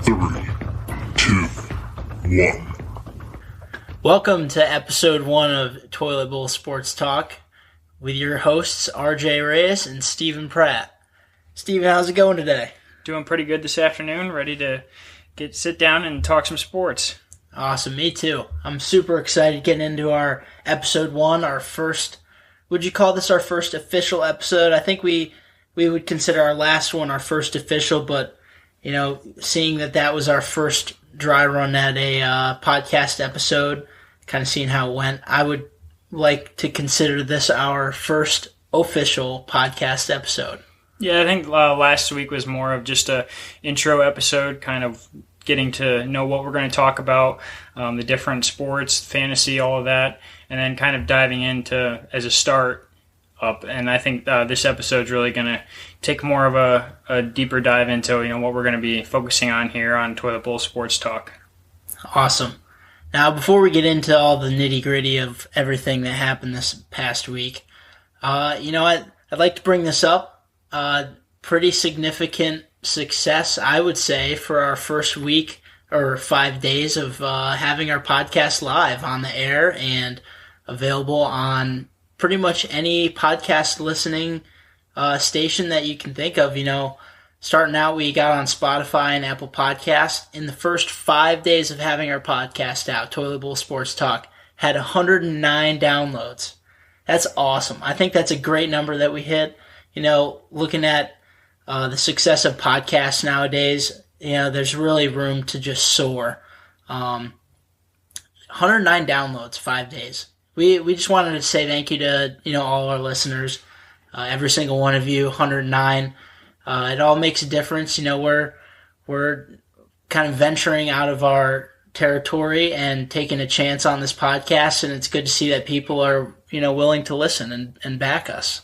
3, 2, 1. Welcome to episode 1 of Toilet Bowl Sports Talk with your hosts RJ Reyes and Stephen Pratt. Stephen, how's it going today? Doing pretty good this afternoon. Ready to sit down and talk some sports. Awesome, me too. I'm super excited getting into our episode 1, our first, would you call this our first official episode? I think we would consider our last one our first official, but you know, seeing that was our first dry run at a podcast episode, kind of seeing how it went, I would like to consider this our first official podcast episode. Yeah, I think last week was more of just a intro episode, kind of getting to know what we're going to talk about, the different sports, fantasy, all of that, and then kind of diving into as a start up. And I think this episode's really going to take more of a deeper dive into what we're going to be focusing on here on Toilet Bowl Sports Talk. Awesome. Now, before we get into all the nitty-gritty of everything that happened this past week, I'd like to bring this up. Pretty significant success, I would say, for our first week or 5 days of having our podcast live on the air and available on pretty much any podcast listening station that you can think of. Starting out, we got on Spotify and Apple Podcasts. In the first 5 days of having our podcast out, Toilet Bowl Sports Talk had 109 downloads. That's awesome. I think that's a great number that we hit. Looking at the success of podcasts nowadays, there's really room to just soar. 109 downloads, 5 days. We just wanted to say thank you to all our listeners, every single one of you. 109. It all makes a difference. We're kind of venturing out of our territory and taking a chance on this podcast, and it's good to see that people are willing to listen and back us.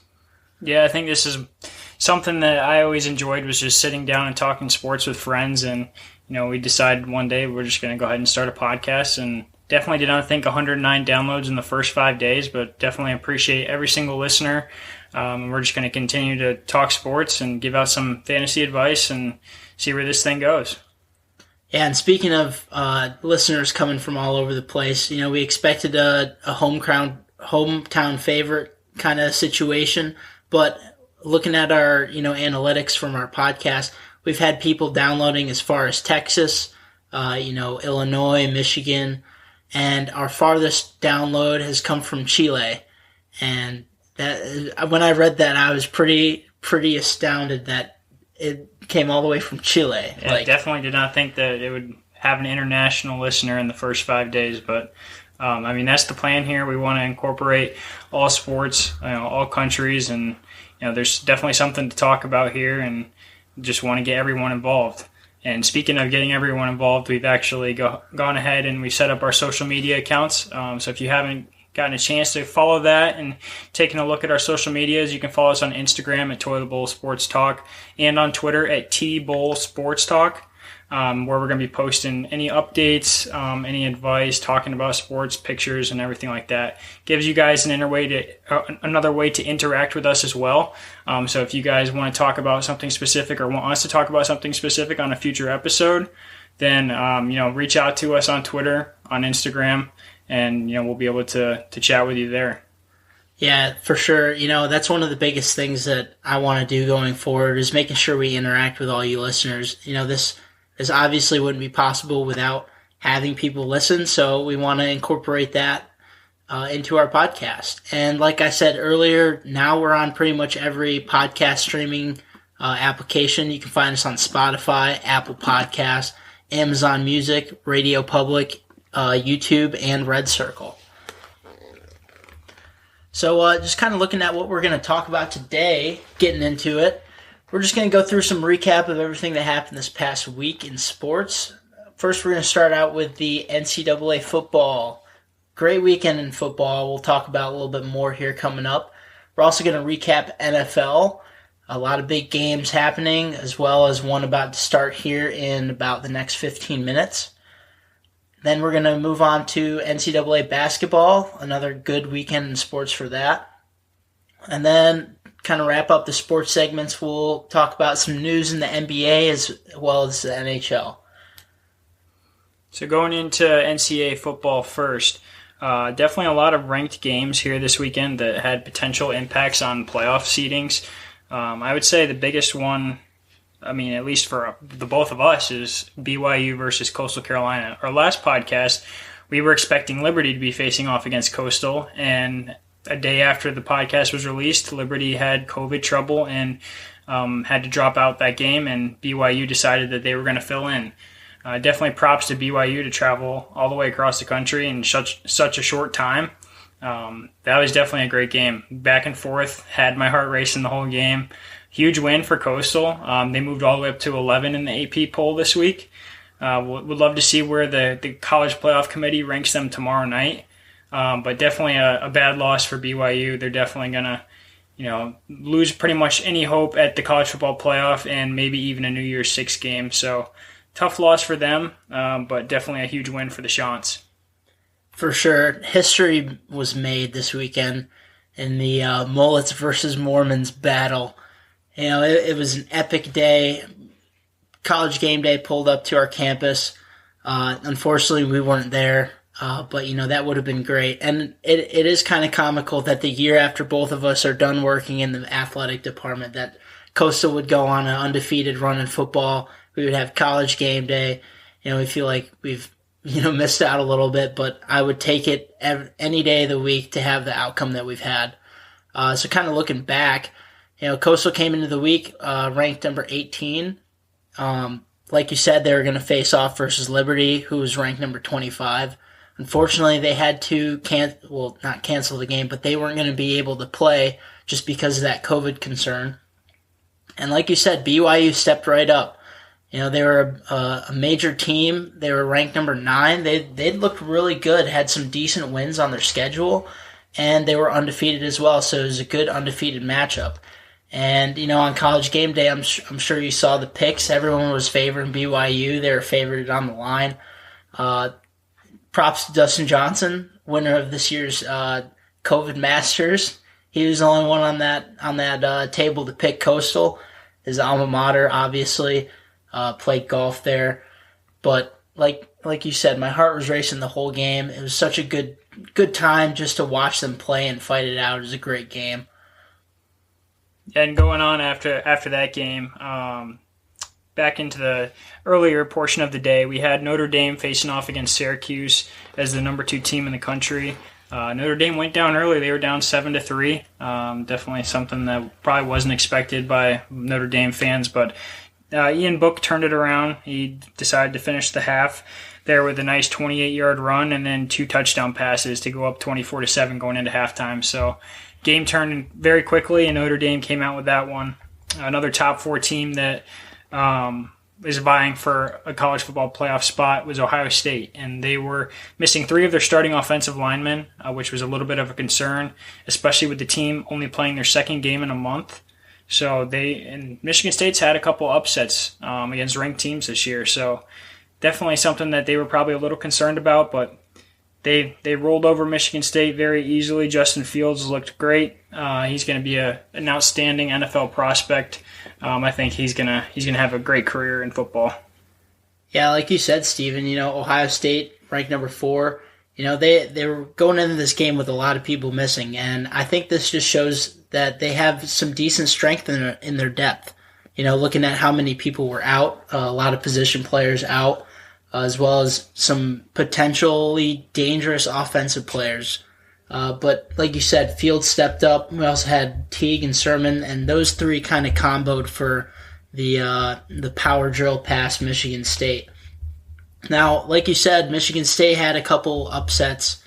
Yeah, I think this is something that I always enjoyed, was just sitting down and talking sports with friends. And, we decided one day we're just going to go ahead and start a podcast, and definitely did not think 109 downloads in the first 5 days, but definitely appreciate every single listener. We're just going to continue to talk sports and give out some fantasy advice and see where this thing goes. Yeah, and speaking of listeners coming from all over the place, we expected a hometown favorite kind of situation, but looking at our analytics from our podcast, we've had people downloading as far as Texas, Illinois, Michigan, and our farthest download has come from Chile. And that, when I read that, I was pretty astounded that it came all the way from Chile. Yeah, I definitely did not think that it would have an international listener in the first 5 days, but that's the plan here. We want to incorporate all sports, all countries, and there's definitely something to talk about here, and just want to get everyone involved. And speaking of getting everyone involved, we've actually gone ahead and we set up our social media accounts. So if you haven't gotten a chance to follow that and taking a look at our social medias, you can follow us on Instagram at Toilet Bowl Sports Talk and on Twitter at T-Bowl Sports Talk, where we're going to be posting any updates, any advice, talking about sports, pictures, and everything like that. Gives you guys another way to interact with us as well. So if you guys want to talk about something specific or want us to talk about something specific on a future episode, then reach out to us on Twitter, on Instagram, and we'll be able to chat with you there. Yeah, for sure. That's one of the biggest things that I want to do going forward, is making sure we interact with all you listeners. This obviously wouldn't be possible without having people listen, so we want to incorporate that into our podcast. And like I said earlier, now we're on pretty much every podcast streaming application. You can find us on Spotify, Apple Podcasts, Amazon Music, Radio Public, YouTube, and Red Circle. So just kind of looking at what we're going to talk about today, getting into it. We're just going to go through some recap of everything that happened this past week in sports. First, we're going to start out with the NCAA football. Great weekend in football. We'll talk about a little bit more here coming up. We're also going to recap NFL. A lot of big games happening, as well as one about to start here in about the next 15 minutes. Then we're going to move on to NCAA basketball. Another good weekend in sports for that. And then kind of wrap up the sports segments, we'll talk about some news in the NBA as well as the NHL. So going into NCAA football first, definitely a lot of ranked games here this weekend that had potential impacts on playoff seedings. I would say the biggest one, I mean, at least for the both of us, is BYU versus Coastal Carolina. Our last podcast, we were expecting Liberty to be facing off against Coastal, and a day after the podcast was released, Liberty had COVID trouble and had to drop out that game, and BYU decided that they were going to fill in. Definitely props to BYU to travel all the way across the country in such a short time. That was definitely a great game. Back and forth, had my heart racing the whole game. Huge win for Coastal. They moved all the way up to 11 in the AP poll this week. Would love to see where the College Playoff Committee ranks them tomorrow night. But definitely a bad loss for BYU. They're definitely going to lose pretty much any hope at the College Football Playoff and maybe even a New Year's Six game. So tough loss for them, but definitely a huge win for the Chants. For sure. History was made this weekend in the Mullets versus Mormons battle. It was an epic day. College game day pulled up to our campus. Unfortunately, we weren't there, but that would have been great. And it is kind of comical that the year after both of us are done working in the athletic department, that Coastal would go on an undefeated run in football. We would have college game day. We feel like we've missed out a little bit, but I would take it any day of the week to have the outcome that we've had. So kind of looking back, Coastal came into the week ranked number 18. Like you said, they were going to face off versus Liberty, who was ranked number 25. Unfortunately, they had to not cancel the game, but they weren't going to be able to play just because of that COVID concern. And like you said, BYU stepped right up. They were a major team. They were ranked number 9. They looked really good, had some decent wins on their schedule, and they were undefeated as well, so it was a good undefeated matchup. And, on College game day, I'm sure you saw the picks. Everyone was favoring BYU. They were favored on the line. Props to Dustin Johnson, winner of this year's COVID Masters. He was the only one on that table to pick Coastal. His alma mater, obviously. Played golf there. But like you said, my heart was racing the whole game. It was such a good time just to watch them play and fight it out. It was a great game. And going on after that game, back into the earlier portion of the day, we had Notre Dame facing off against Syracuse as the number 2 team in the country. Notre Dame went down early. They were down 7-3. Definitely something that probably wasn't expected by Notre Dame fans, but Ian Book turned it around. He decided to finish the half there with a nice 28-yard run and then 2 touchdown passes to go up 24-7 going into halftime. So game turned very quickly, and Notre Dame came out with that one. Another top 4 team that is vying for a college football playoff spot was Ohio State, and they were missing 3 of their starting offensive linemen, which was a little bit of a concern, especially with the team only playing their second game in a month. So and Michigan State's had a couple upsets against ranked teams this year. So definitely something that they were probably a little concerned about, but they rolled over Michigan State very easily. Justin Fields looked great. He's going to be an outstanding NFL prospect. I think he's gonna have a great career in football. Yeah, like you said, Steven, Ohio State ranked number 4. They were going into this game with a lot of people missing, and I think this just shows that they have some decent strength in their depth. Looking at how many people were out, a lot of position players out, as well as some potentially dangerous offensive players. But like you said, Fields stepped up. We also had Teague and Sermon, and those 3 kind of comboed for the power drill past Michigan State. Now, like you said, Michigan State had a couple upsets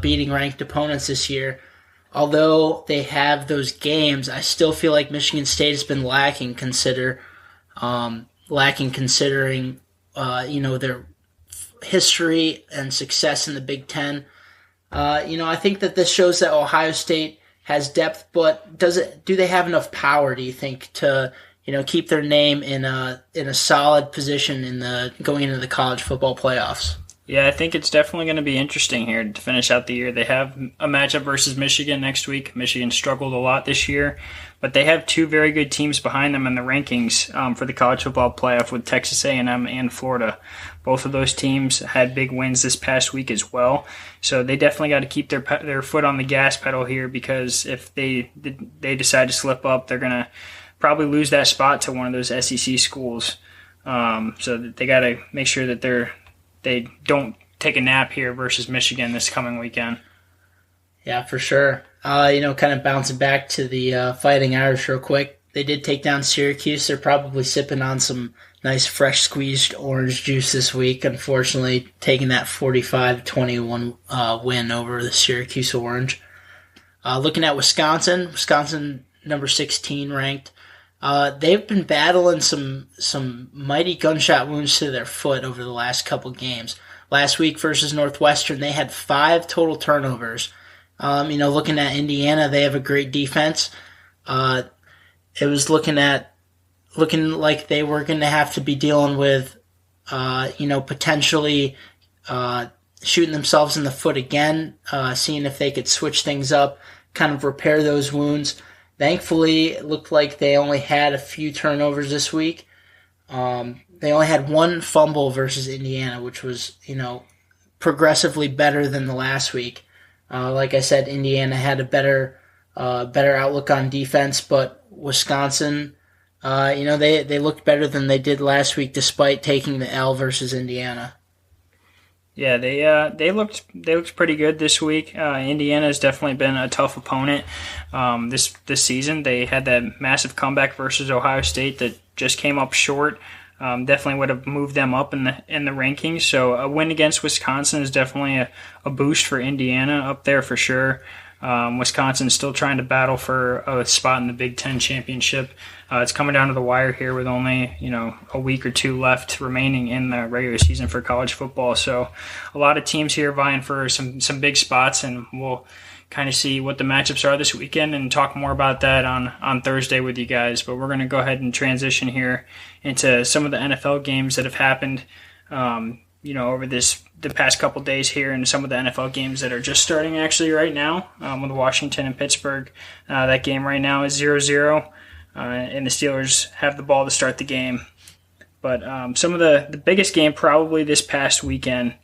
beating ranked opponents this year. Although they have those games, I still feel like Michigan State has been lacking considering their history and success in the Big Ten. I think that this shows that Ohio State has depth, but do they have enough power, do you think, to keep their name in a solid position going into the college football playoffs? Yeah, I think it's definitely going to be interesting here to finish out the year. They have a matchup versus Michigan next week. Michigan struggled a lot this year, but they have two very good teams behind them in the rankings for the college football playoff with Texas A&M and Florida. Both of those teams had big wins this past week as well, so they definitely got to keep their foot on the gas pedal here, because if they decide to slip up, they're going to probably lose that spot to one of those SEC schools. So they got to make sure that they don't take a nap here versus Michigan this coming weekend. Yeah, for sure. Kind of bouncing back to the Fighting Irish real quick. They did take down Syracuse. They're probably sipping on some nice fresh squeezed orange juice this week. Unfortunately, taking that 45-21 win over the Syracuse Orange. Looking at Wisconsin number 16 ranked. They've been battling some mighty gunshot wounds to their foot over the last couple games. Last week versus Northwestern, they had 5 total turnovers. Looking at Indiana, they have a great defense. It was looking like they were going to have to be dealing with, potentially shooting themselves in the foot again, seeing if they could switch things up, kind of repair those wounds. Thankfully, it looked like they only had a few turnovers this week. They only had 1 fumble versus Indiana, which was, progressively better than the last week. Like I said, Indiana had a better outlook on defense, but Wisconsin, they looked better than they did last week, despite taking the L versus Indiana. Yeah, they looked pretty good this week. Indiana has definitely been a tough opponent this season. They had that massive comeback versus Ohio State that just came up short. Definitely would have moved them up in the rankings. So a win against Wisconsin is definitely a boost for Indiana up there for sure. Wisconsin's still trying to battle for a spot in the Big Ten championship. It's coming down to the wire here with only a week or 2 left remaining in the regular season for college football. So a lot of teams here vying for some big spots, and we'll kind of see what the matchups are this weekend and talk more about that on Thursday with you guys. But we're going to go ahead and transition here into some of the NFL games that have happened over the past couple days here, and some of the NFL games that are just starting actually right now with Washington and Pittsburgh. That game right now is 0-0, and the Steelers have the ball to start the game. But some of the biggest game probably this past weekend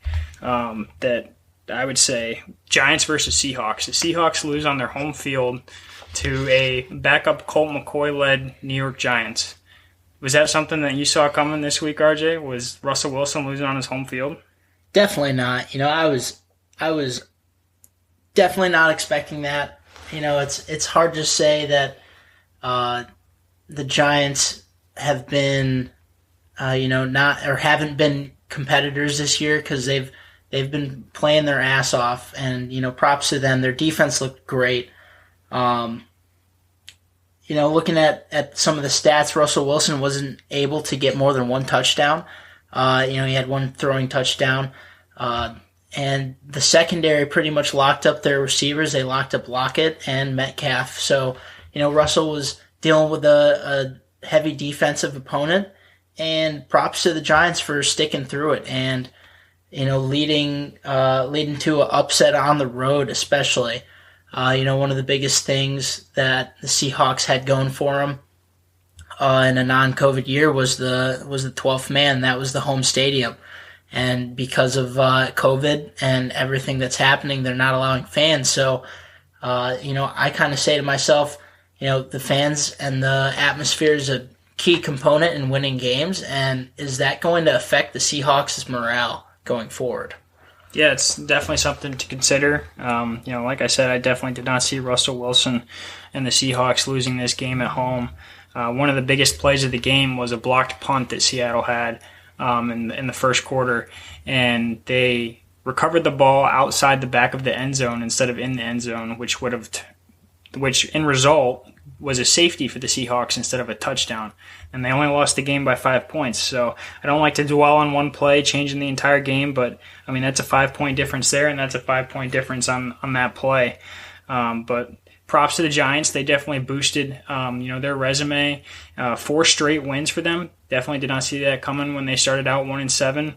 that I would say, Giants versus Seahawks. The Seahawks lose on their home field to a backup Colt McCoy-led New York Giants. Was that something that you saw coming this week, RJ? Was Russell Wilson losing on his home field? Definitely not. I was definitely not expecting that. It's hard to say that the Giants have been, not or haven't been competitors this year, because they've been playing their ass off, and props to them. Their defense looked great. Looking at some of the stats, Russell Wilson wasn't able to get more than 1 touchdown. He had 1 throwing touchdown. And the secondary pretty much locked up their receivers. They locked up Lockett and Metcalf. So, Russell was dealing with a heavy defensive opponent, and props to the Giants for sticking through it and, leading to an upset on the road, especially. One of the biggest things that the Seahawks had going for them in a non-COVID year was the 12th man. That was the home stadium. And because of COVID and everything that's happening, they're not allowing fans. So, I kind of say to myself, the fans and the atmosphere is a key component in winning games. And is that going to affect the Seahawks' morale going forward? Yeah, it's definitely something to consider. Like I said, I definitely did not see Russell Wilson and the Seahawks losing this game at home. One of the biggest plays of the game was a blocked punt that Seattle had in the first quarter, and they recovered the ball outside the back of the end zone instead of in the end zone, which in result was a safety for the Seahawks instead of a touchdown. And they only lost the game by 5 points. So I don't like to dwell on one play changing the entire game, but I mean, that's a 5-point difference there, and that's a 5-point difference on that play. But props to the Giants. They definitely boosted their resume. 4 straight wins for them. Definitely did not see that coming when they started out 1-7.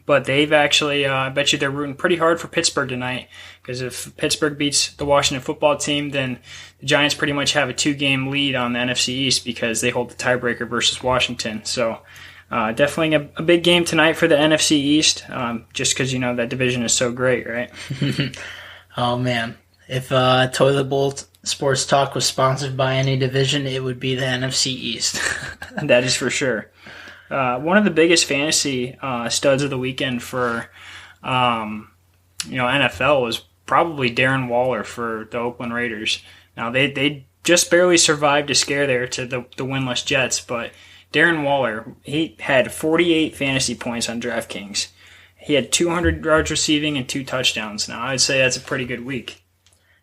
But they've actually, I bet you they're rooting pretty hard for Pittsburgh tonight, because if Pittsburgh beats the Washington football team, then the Giants pretty much have a 2-game lead on the NFC East because they hold the tiebreaker versus Washington. So definitely a big game tonight for the NFC East, just because, that division is so great, right? Oh, man. If Toilet Bowl Sports Talk was sponsored by any division, it would be the NFC East. That is for sure. One of the biggest fantasy studs of the weekend for NFL was probably Darren Waller for the Oakland Raiders. Now they just barely survived a scare there to the winless Jets, but Darren Waller, he had 48 fantasy points on DraftKings. He had 200 yards receiving and 2 touchdowns. Now I'd say that's a pretty good week.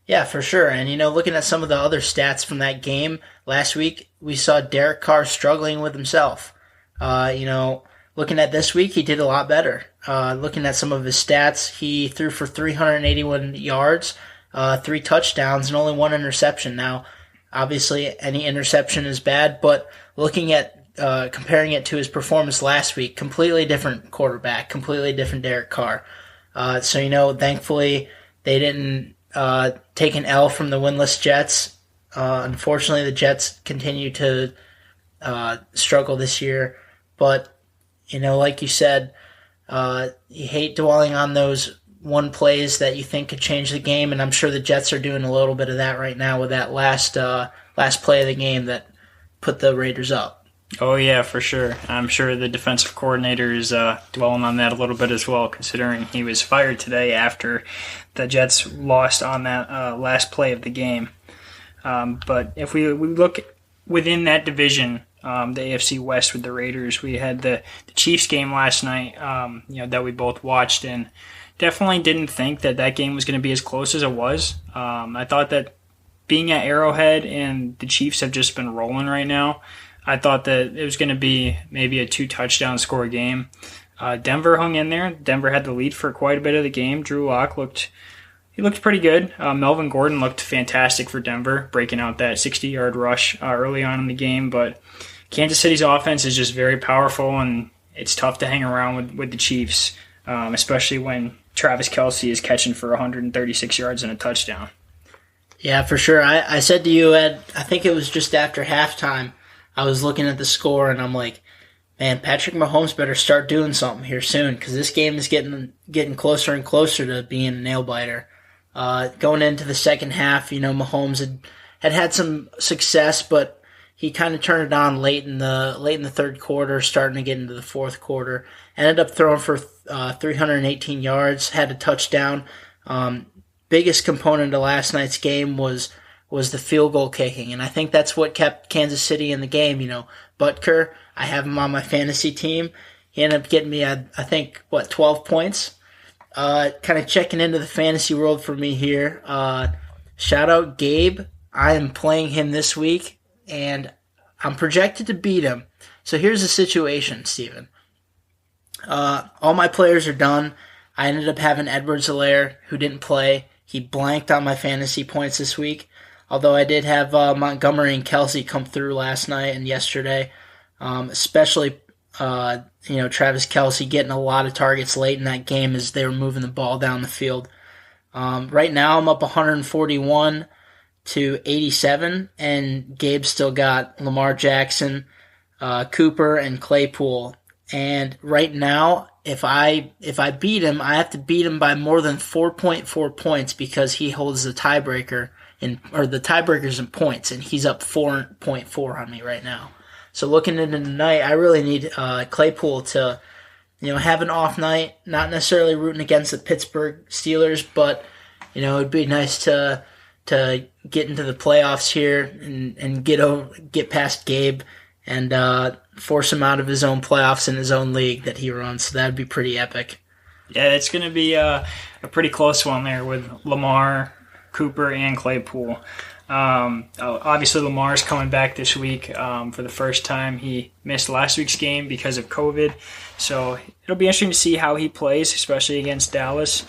Yeah, for sure. And, looking at some of the other stats from that game last week, we saw Derek Carr struggling with himself. Looking at this week, he did a lot better. Looking at some of his stats, he threw for 381 yards, 3 touchdowns, and only 1 interception. Now, obviously, any interception is bad, but looking at comparing it to his performance last week, completely different quarterback, completely different Derek Carr. Thankfully, they didn't take an L from the winless Jets. Unfortunately, the Jets continue to struggle this year. But, like you said, you hate dwelling on those one plays that you think could change the game, and I'm sure the Jets are doing a little bit of that right now with that last play of the game that put the Raiders up. Oh, yeah, for sure. I'm sure the defensive coordinator is dwelling on that a little bit as well, considering he was fired today after the Jets lost on that last play of the game. But if we look within that division, the AFC West with the Raiders, we had the Chiefs game last night, that we both watched, and definitely didn't think that game was going to be as close as it was. I thought that being at Arrowhead and the Chiefs have just been rolling right now, I thought that it was going to be maybe a 2-touchdown score game. Denver hung in there. Denver had the lead for quite a bit of the game. Drew Lock looked pretty good. Melvin Gordon looked fantastic for Denver, breaking out that 60-yard rush early on in the game. But Kansas City's offense is just very powerful, and it's tough to hang around with the Chiefs, especially when Travis Kelce is catching for 136 yards and a touchdown. Yeah, for sure. I said to you, Ed, I think it was just after halftime, I was looking at the score, and I'm like, man, Patrick Mahomes better start doing something here soon, because this game is getting closer and closer to being a nail-biter. Going into the second half, Mahomes had some success, but he kind of turned it on late in the third quarter, starting to get into the fourth quarter. Ended up throwing for 318 yards, had a touchdown. Biggest component of last night's game was the field goal kicking, and I think that's what kept Kansas City in the game. Butker, I have him on my fantasy team. He ended up getting me, I think, 12 points. Kind of checking into the fantasy world for me here. Shout out Gabe. I am playing him this week, and I'm projected to beat him. So here's the situation, Steven. All my players are done. I ended up having Edwards-Helaire, who didn't play. He blanked on my fantasy points this week. Although I did have Montgomery and Kelce come through last night and yesterday, especially Travis Kelce getting a lot of targets late in that game as they were moving the ball down the field. Right now I'm up 141 to 87, and Gabe still got Lamar Jackson, Cooper, and Claypool. And right now, if I beat him, I have to beat him by more than 4.4 points because he holds the tiebreaker. The tiebreaker's in points, and he's up 4.4 on me right now. So looking into tonight, I really need Claypool to, have an off night. Not necessarily rooting against the Pittsburgh Steelers, but it'd be nice to get into the playoffs here and get past Gabe and force him out of his own playoffs in his own league that he runs. So that'd be pretty epic. Yeah, it's going to be a pretty close one there with Lamar, Cooper, and Claypool. Obviously, Lamar's coming back this week for the first time. He missed last week's game because of COVID, so it'll be interesting to see how he plays, especially against Dallas.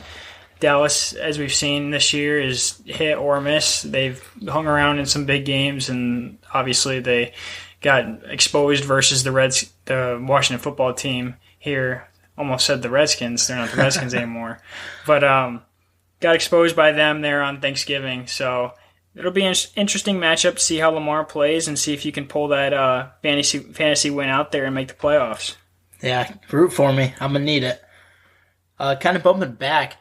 Dallas, as we've seen this year, is hit or miss. They've hung around in some big games, and obviously they got exposed versus the Washington football team here almost said the Redskins. They're not the Redskins anymore. But got exposed by them there on Thanksgiving. So it'll be an interesting matchup to see how Lamar plays and see if you can pull that fantasy win out there and make the playoffs. Yeah, root for me. I'm going to need it. Kind of bumping back,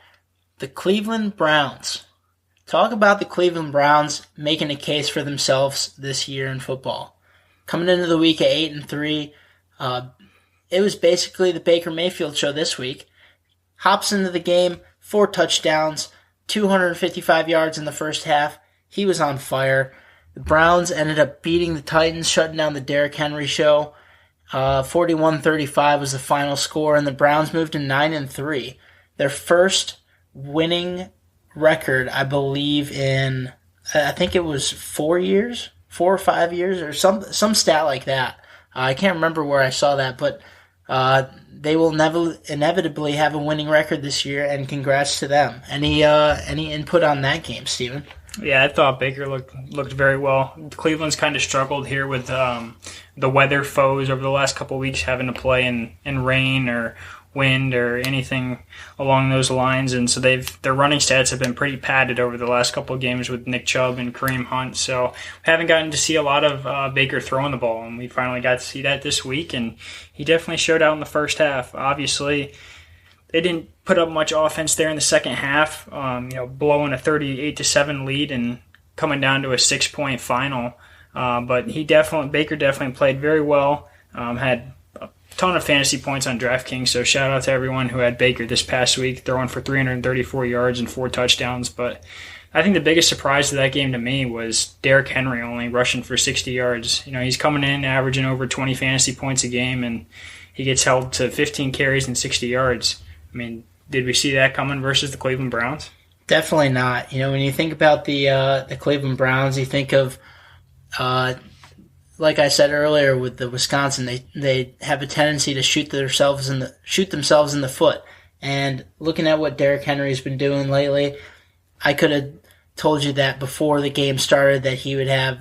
the Cleveland Browns. Talk about the Cleveland Browns making a case for themselves this year in football. Coming into the week at 8-3, it was basically the Baker Mayfield show this week. Hops into the game, 4 touchdowns, 255 yards in the first half. He was on fire. The Browns ended up beating the Titans, shutting down the Derrick Henry show. 41-35 was the final score, and the Browns moved to 9-3. Their first winning record, I believe, in I think it was 4 or 5 years, or some stat like that. I can't remember where I saw that, but they will inevitably have a winning record this year, and congrats to them. Any input on that game, Steven? Yeah, I thought Baker looked very well. Cleveland's kind of struggled here with the weather foes over the last couple of weeks, having to play in rain or wind or anything along those lines, and so their running stats have been pretty padded over the last couple of games with Nick Chubb and Kareem Hunt. So we haven't gotten to see a lot of Baker throwing the ball, and we finally got to see that this week, and he definitely showed out in the first half. Obviously, they didn't put up much offense there in the second half, blowing a 38-7 lead and coming down to a 6-point final. But Baker definitely played very well. Had a ton of fantasy points on DraftKings, so shout out to everyone who had Baker this past week, throwing for 334 yards and 4 touchdowns. But I think the biggest surprise to that game to me was Derrick Henry only rushing for 60 yards. He's coming in averaging over 20 fantasy points a game, and he gets held to 15 carries and 60 yards. I mean, did we see that coming versus the Cleveland Browns? Definitely not. When you think about the Cleveland Browns, you think of, like I said earlier with the Wisconsin, they have a tendency to shoot themselves in the foot. And looking at what Derrick Henry's been doing lately, I could have told you that before the game started that he would have,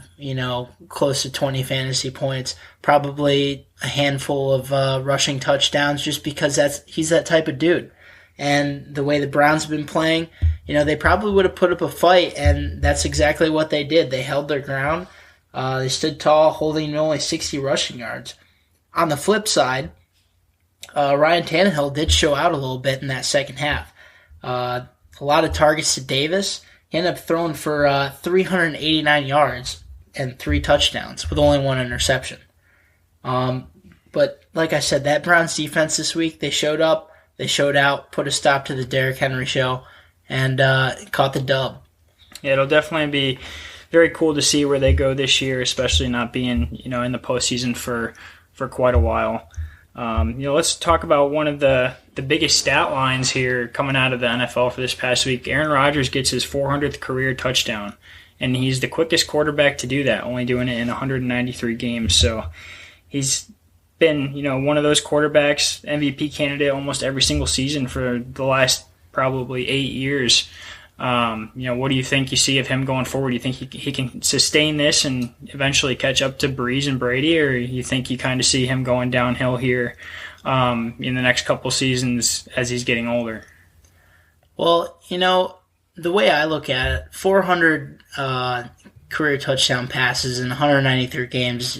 close to 20 fantasy points, probably a handful of rushing touchdowns, just because he's that type of dude. And the way the Browns have been playing, they probably would have put up a fight, and that's exactly what they did. They held their ground. They stood tall, holding only 60 rushing yards. On the flip side, Ryan Tannehill did show out a little bit in that second half. A lot of targets to Davis. He ended up throwing for 389 yards and 3 touchdowns with only 1 interception. But like I said, that Browns defense this week, they showed up, they showed out, put a stop to the Derrick Henry show, and caught the dub. Yeah, it'll definitely be very cool to see where they go this year, especially not being in the postseason for quite a while. Let's talk about one of the biggest stat lines here coming out of the NFL for this past week. Aaron Rodgers gets his 400th career touchdown, and he's the quickest quarterback to do that, only doing it in 193 games. So he's been, one of those quarterbacks, MVP candidate almost every single season for the last probably 8 years. What do you think you see of him going forward? Do you think he can sustain this and eventually catch up to Breeze and Brady, or you think you kind of see him going downhill here in the next couple seasons as he's getting older? Well, the way I look at it, 400 career touchdown passes in 193 games,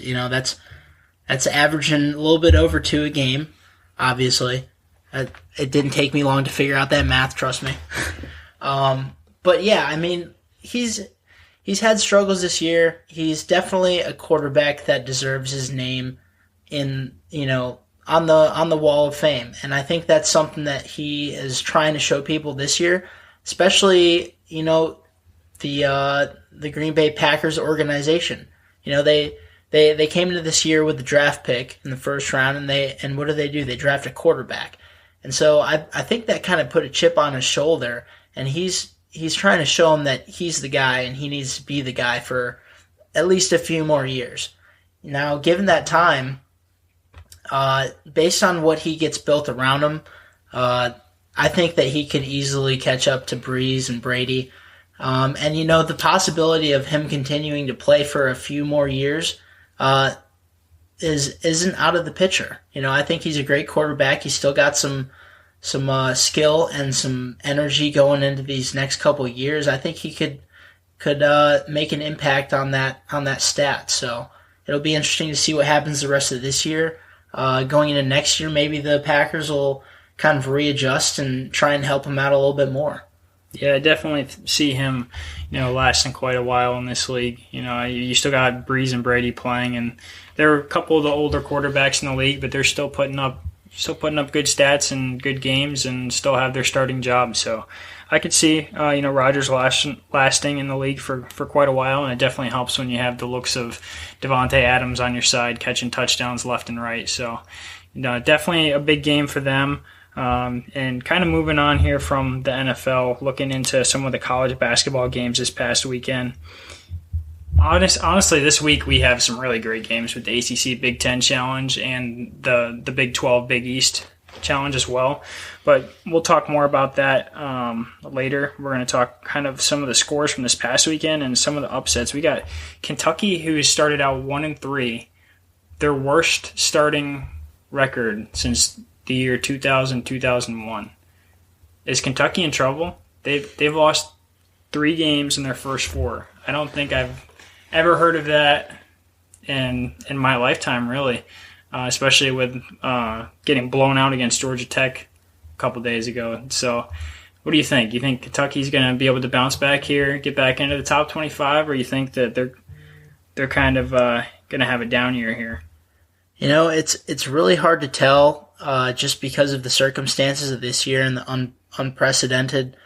that's averaging a little bit over 2 a game, obviously. It didn't take me long to figure out that math, trust me. But yeah, I mean, he's had struggles this year. He's definitely a quarterback that deserves his name in, on the wall of fame. And I think that's something that he is trying to show people this year, especially, the Green Bay Packers organization. They came into this year with the draft pick in the first round, and what do? They draft a quarterback. And so I think that kind of put a chip on his shoulder, and he's trying to show him that he's the guy and he needs to be the guy for at least a few more years. Now, given that time, based on what he gets built around him, I think that he could easily catch up to Breeze and Brady. And, the possibility of him continuing to play for a few more years, isn't out of the picture. I think he's a great quarterback. He's still got some skill and some energy going into these next couple of years. I think he could make an impact on that stat. So it'll be interesting to see what happens the rest of this year. Going into next year, maybe the Packers will kind of readjust and try and help him out a little bit more. Yeah, I definitely see him, lasting quite a while in this league. You still got Breeze and Brady playing, and there are a couple of the older quarterbacks in the league, but they're still putting up good stats and good games, and still have their starting job. So I could see, Rodgers lasting in the league for quite a while, and it definitely helps when you have the looks of Devontae Adams on your side, catching touchdowns left and right. So, definitely a big game for them. And kind of moving on here from the NFL, looking into some of the college basketball games this past weekend. Honestly, this week we have some really great games with the ACC Big Ten Challenge and the Big 12 Big East Challenge as well. But we'll talk more about that later. We're going to talk kind of some of the scores from this past weekend and some of the upsets. We got Kentucky, who started out 1-3, their worst starting record since the year 2000-2001. Is Kentucky in trouble? They've lost 3 games in their first 4. I don't think I've ever heard of that in my lifetime, really, especially with getting blown out against Georgia Tech a couple days ago. So what do you think? You think Kentucky's going to be able to bounce back here, get back into the top 25, or you think that they're kind of going to have a down year here? It's really hard to tell just because of the circumstances of this year and the unprecedented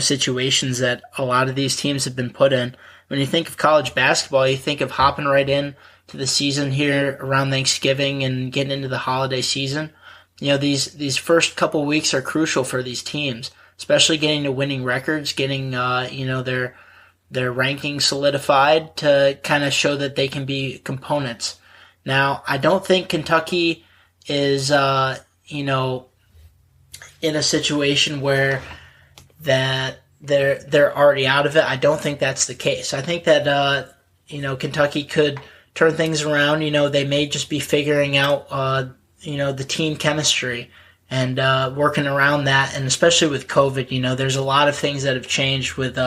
situations that a lot of these teams have been put in. When you think of college basketball, you think of hopping right in to the season here around Thanksgiving and getting into the holiday season. These first couple weeks are crucial for these teams, especially getting to winning records, getting their ranking solidified to kind of show that they can be components. Now, I don't think Kentucky is in a situation where that they're already out of it. I don't think that's the case. I think that Kentucky could turn things around. They may just be figuring out the team chemistry and working around that. And especially with COVID, there's a lot of things that have changed with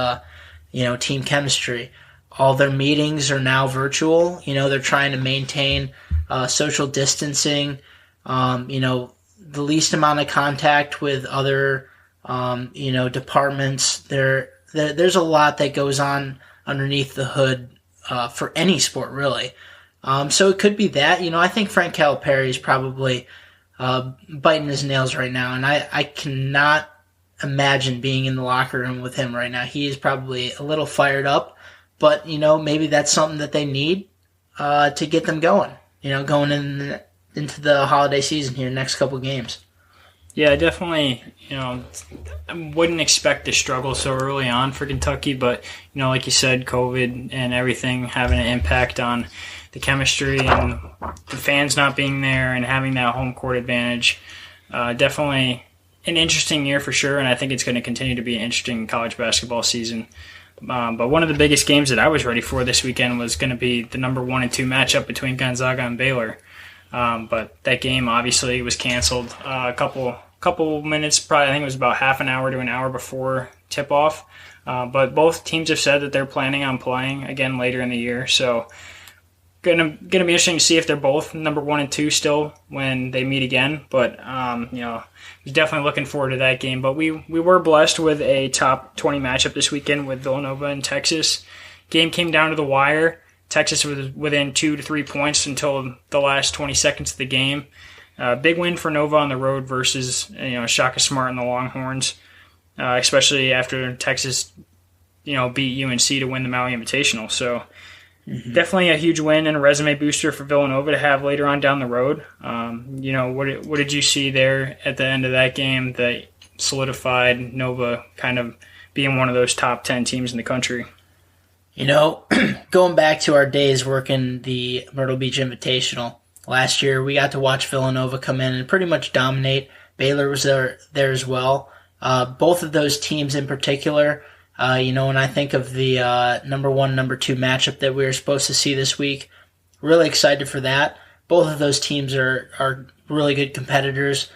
team chemistry. All their meetings are now virtual. They're trying to maintain social distancing. The least amount of contact with other departments. There's a lot that goes on underneath the hood for any sport, really. So it could be that. I think Frank Calipari is probably biting his nails right now, and I cannot imagine being in the locker room with him right now. He is probably a little fired up, but maybe that's something that they need to get them going. Going into the holiday season here, next couple games. Yeah, definitely. I wouldn't expect to struggle so early on for Kentucky, but like you said, COVID and everything having an impact on the chemistry and the fans not being there and having that home court advantage. Definitely an interesting year for sure, and I think it's going to continue to be an interesting college basketball season. But one of the biggest games that I was ready for this weekend was going to be the number 1 and 2 matchup between Gonzaga and Baylor. But that game obviously was canceled a couple minutes, probably I think it was about half an hour to an hour before tip-off. But both teams have said that they're planning on playing again later in the year. So gonna be interesting to see if they're both number 1 and 2 still when they meet again. But definitely looking forward to that game. But we were blessed with a top 20 matchup this weekend with Villanova and Texas. Game came down to the wire. Texas was within 2 to 3 points until the last 20 seconds of the game. Big win for Nova on the road versus Shaka Smart and the Longhorns, especially after Texas beat UNC to win the Maui Invitational. So definitely a huge win and a resume booster for Villanova to have later on down the road. What did you see there at the end of that game that solidified Nova kind of being one of those top 10 teams in the country? Going back to our days working the Myrtle Beach Invitational, last year we got to watch Villanova come in and pretty much dominate. Baylor was there as well. Both of those teams in particular, when I think of the number 1, number 2 matchup that we were supposed to see this week, really excited for that. Both of those teams are really good competitors.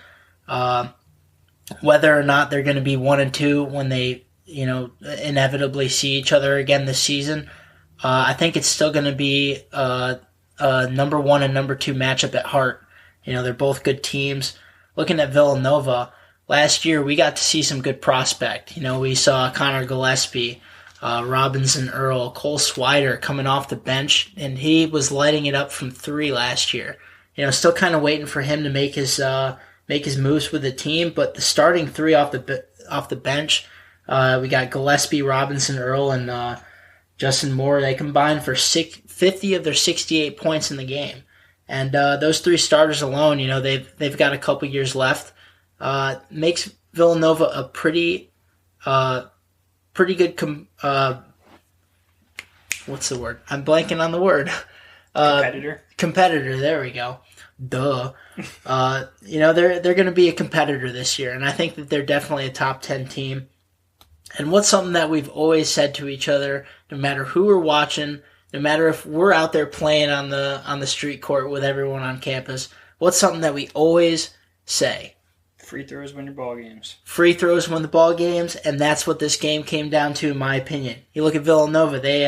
Whether or not they're going to be 1 and 2 when they inevitably see each other again this season, I think it's still going to be a number 1 and number 2 matchup at heart. They're both good teams. Looking at Villanova, last year we got to see some good prospect. We saw Connor Gillespie, Robinson Earl, Cole Swider coming off the bench, and he was lighting it up from 3 last year. Still kind of waiting for him to make his moves with the team, but the starting 3 off the bench, we got Gillespie, Robinson Earl, and Justin Moore. They combined for 50 of their 68 points in the game. And those 3 starters alone, they've got a couple years left. Makes Villanova a pretty good. What's the word? I'm blanking on the word. Competitor. There we go. Duh. They're going to be a competitor this year, and I think that they're definitely a top 10 team. And what's something that we've always said to each other, no matter who we're watching, no matter if we're out there playing on the street court with everyone on campus, what's something that we always say? Free throws win your ball games. Free throws win the ball games, and that's what this game came down to, in my opinion. You look at Villanova, they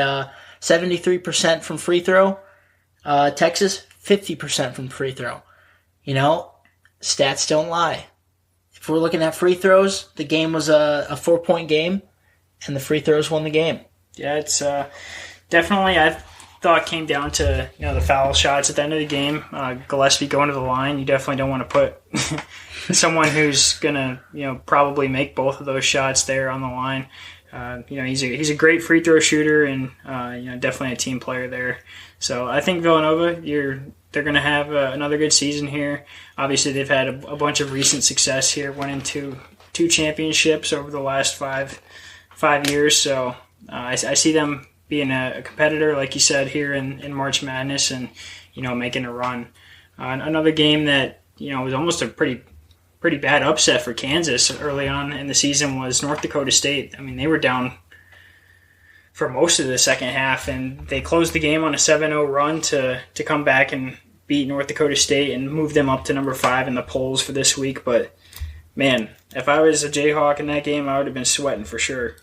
73% from free throw. Texas, 50% from free throw. Stats don't lie. If we're looking at free throws, the game was a 4-point game, and the free throws won the game. Yeah, it's definitely, I thought, came down to the foul shots at the end of the game. Gillespie going to the line, you definitely don't want to put someone who's gonna probably make both of those shots there on the line. He's a great free throw shooter, and definitely a team player there. So I think Villanova, they're going to have another good season here. Obviously, they've had a bunch of recent success here, winning two championships over the last five years. So I see them being a competitor, like you said, here in March Madness, and making a run. Another game that was almost a pretty bad upset for Kansas early on in the season was North Dakota State. I mean, they were down for most of the second half, and they closed the game on a 7-0 run to come back and beat North Dakota State and move them up to number 5 in the polls for this week. But, man, if I was a Jayhawk in that game, I would have been sweating for sure.